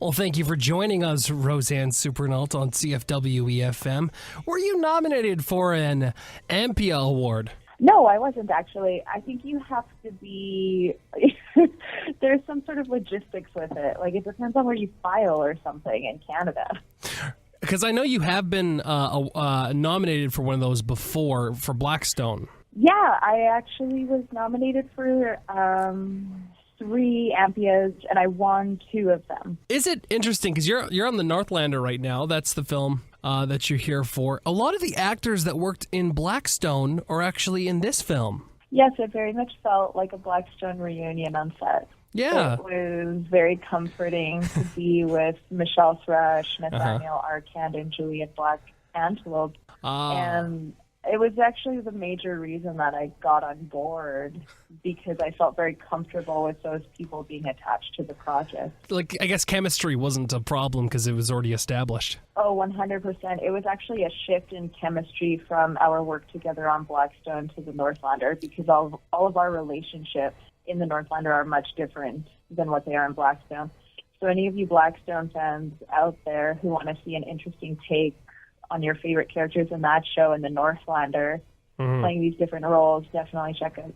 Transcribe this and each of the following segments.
Well, thank you for joining us, Roseanne Supernault on CFWE-FM. Were you nominated for an AMPIA award? No, I wasn't actually. I think you have to be, there's some sort of logistics with it. Like, it depends on where you file or something in Canada. Because I know you have been nominated for one of those before, for Blackstone. Yeah, I actually was nominated for 3 AMPIAs, and I won 2 of them. Is it interesting, because you're on the Northlander right now, that's the film that you're here for. A lot of the actors that worked in Blackstone are actually in this film. Yes, it very much felt like a Blackstone reunion on set. Yeah. It was very comforting to be with Michelle Thrush, Nathaniel Arcand, and Juliet Black Antelope. And it was actually the major reason that I got on board, because I felt very comfortable with those people being attached to the project. Like, I guess chemistry wasn't a problem because it was already established. Oh, 100%. It was actually a shift in chemistry from our work together on Blackstone to the Northlander, because all of our relationships in the Northlander are much different than what they are in Blackstone. So any of you Blackstone fans out there who want to see an interesting take on your favorite characters in that show and the Northlander playing these different roles, definitely check it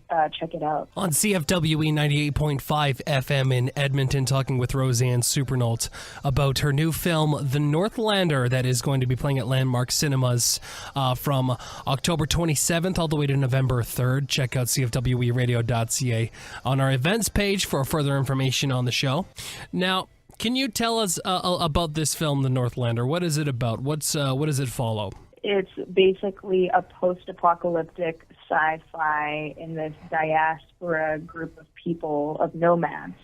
out. On CFWE 98.5 FM in Edmonton, talking with Roseanne Supernault about her new film, The Northlander, that is going to be playing at Landmark Cinemas from October 27th all the way to November 3rd. Check out cfweradio.ca on our events page for further information on the show. Now, can you tell us about this film, The Northlander? What is it about? What does it follow? It's basically a post-apocalyptic sci-fi in this diaspora group of people, of nomads.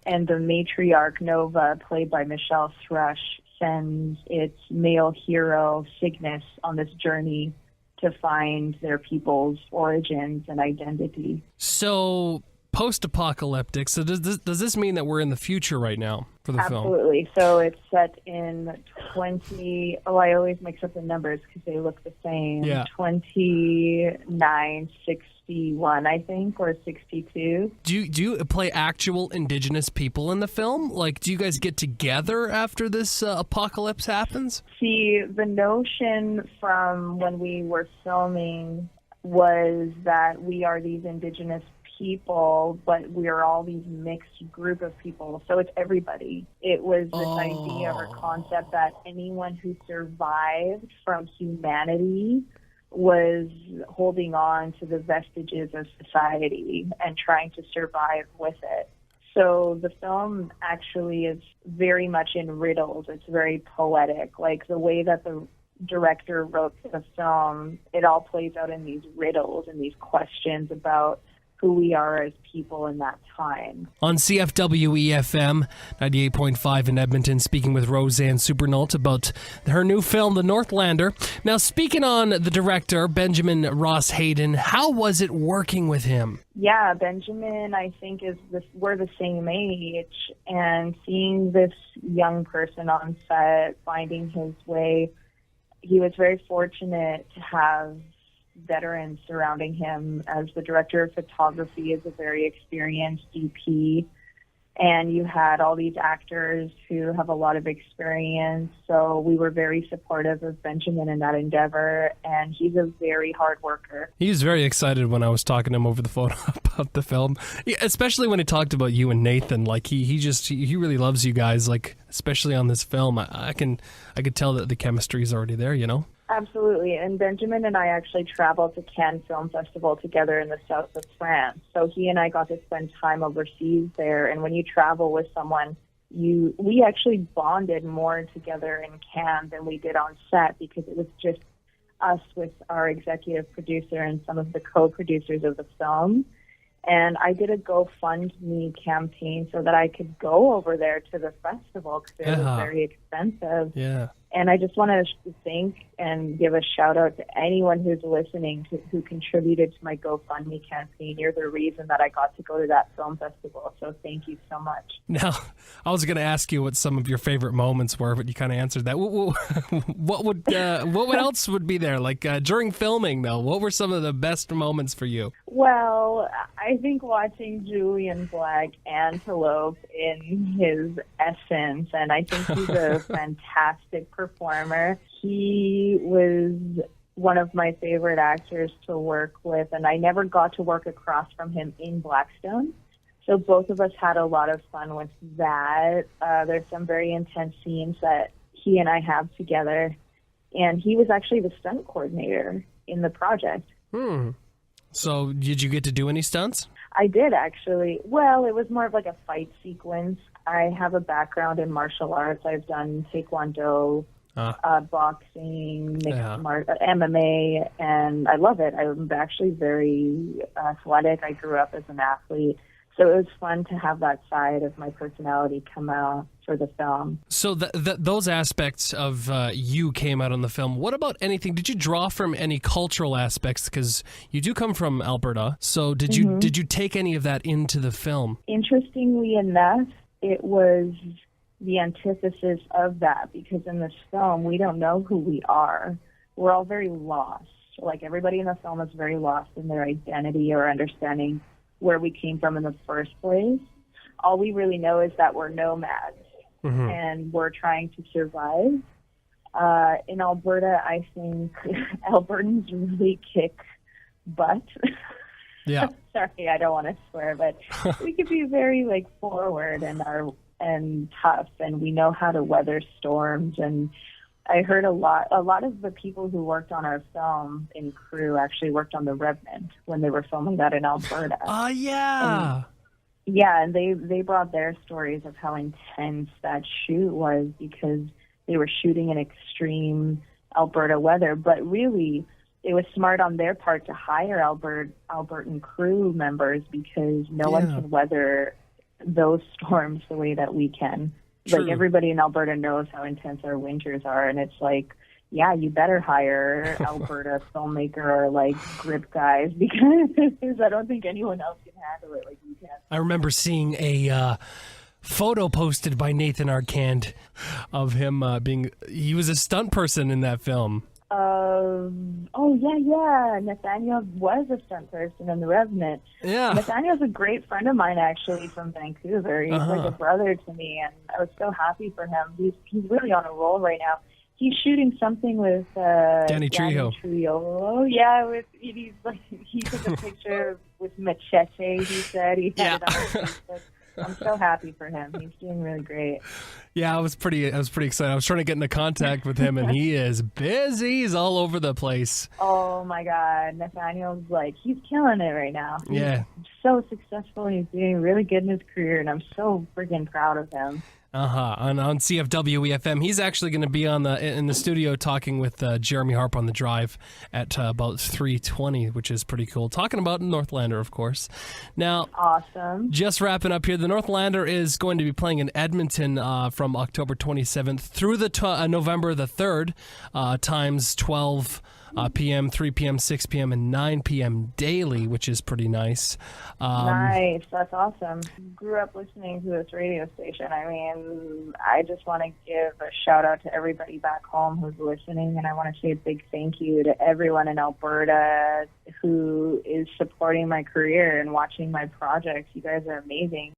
And the matriarch, Nova, played by Michelle Thrush, sends its male hero, Cygnus, on this journey to find their people's origins and identity. So, post-apocalyptic. So does this mean that we're in the future right now for the film? Absolutely. So it's set in I always mix up the numbers because they look the same. Yeah. 2961, I think, or 62. Do you play actual Indigenous people in the film? Like, do you guys get together after this apocalypse happens? See, the notion from when we were filming was that we are these Indigenous people, but we're all these mixed group of people, so it's everybody. It was this idea or concept that anyone who survived from humanity was holding on to the vestiges of society and trying to survive with it. So the film actually is very much in riddles. It's very poetic. Like the way that the director wrote the film, it all plays out in these riddles and these questions about who we are as people in that time. On CFWE-FM 98.5 in Edmonton, speaking with Roseanne Supernault about her new film, The Northlander. Now, speaking on the director, Benjamin Ross Hayden, how was it working with him? Yeah, Benjamin, I think, we're the same age, and seeing this young person on set, finding his way, he was very fortunate to have veterans surrounding him. As the director of photography is a very experienced DP, and you had all these actors who have a lot of experience, so we were very supportive of Benjamin in that endeavor, and he's a very hard worker. He was very excited when I was talking to him over the phone about the film, especially when he talked about you and Nathan. Like he really loves you guys, like especially on this film. I could tell that the chemistry is already there, you know? Absolutely, and Benjamin and I actually traveled to Cannes Film Festival together in the south of France. So he and I got to spend time overseas there, and when you travel with someone, we actually bonded more together in Cannes than we did on set, because it was just us with our executive producer and some of the co-producers of the film. And I did a GoFundMe campaign so that I could go over there to the festival, because it was very expensive. Yeah. And I just want to thank and give a shout out to anyone who's listening who contributed to my GoFundMe campaign. You're the reason that I got to go to that film festival. So thank you so much. Now, I was going to ask you what some of your favorite moments were, but you kind of answered that. What else would be there? Like during filming, though, what were some of the best moments for you? Well, I think watching Julian Black antelope in his essence, and I think he's a fantastic performer. He was one of my favorite actors to work with, and I never got to work across from him in Blackstone. So both of us had a lot of fun with that. There's some very intense scenes that he and I have together, and he was actually the stunt coordinator in the project. So did you get to do any stunts? I did, actually. Well, it was more of like a fight sequence. I have a background in martial arts. I've done taekwondo, boxing, MMA, and I love it. I'm actually very athletic. I grew up as an athlete. So it was fun to have that side of my personality come out for the film. So those aspects of you came out on the film. What about anything? Did you draw from any cultural aspects? Because you do come from Alberta. So did you take any of that into the film? Interestingly enough, it was the antithesis of that, because in this film, we don't know who we are. We're all very lost. Like, everybody in the film is very lost in their identity or understanding where we came from in the first place. All we really know is that we're nomads and we're trying to survive. In Alberta, I think Albertans really kick butt. Yeah. Sorry, I don't want to swear, but we could be very forward and tough, and we know how to weather storms. And I heard a lot of the people who worked on our film in crew actually worked on The Revenant when they were filming that in Alberta. Oh, yeah. And they brought their stories of how intense that shoot was, because they were shooting in extreme Alberta weather. But really, it was smart on their part to hire Albertan crew members, because no one can weather those storms the way that we can. True. Like, everybody in Alberta knows how intense our winters are, and it's like, yeah, you better hire Alberta filmmaker or grip guys, because I don't think anyone else can handle it like you can. I remember seeing a photo posted by Nathan Arcand of him he was a stunt person in that film. Nathaniel was a stunt person in The Revenant. Yeah. Nathaniel's a great friend of mine, actually, from Vancouver. He's like a brother to me, and I was so happy for him. He's really on a roll right now. He's shooting something with Danny Trejo. Oh, yeah, he took a picture with Machete, he said. He had it on Facebook. I'm so happy for him. He's doing really great. Yeah, I was pretty excited. I was trying to get into contact with him, and he is busy. He's all over the place. Oh my God, Nathaniel's he's killing it right now. He's so successful, and he's doing really good in his career, and I'm so freaking proud of him. On CFW EFM. He's actually going to be in the studio talking with Jeremy Harp on the drive at about 3:20, which is pretty cool. Talking about Northlander, of course. Now, awesome. Just wrapping up here, the Northlander is going to be playing in Edmonton from October 27th through the November the 3rd, times 12 p.m., 3 p.m., 6 p.m., and 9 p.m. daily, which is pretty nice. Nice. That's awesome. Grew up listening to this radio station. I mean, I just want to give a shout out to everybody back home who's listening, and I want to say a big thank you to everyone in Alberta who is supporting my career and watching my projects. You guys are amazing.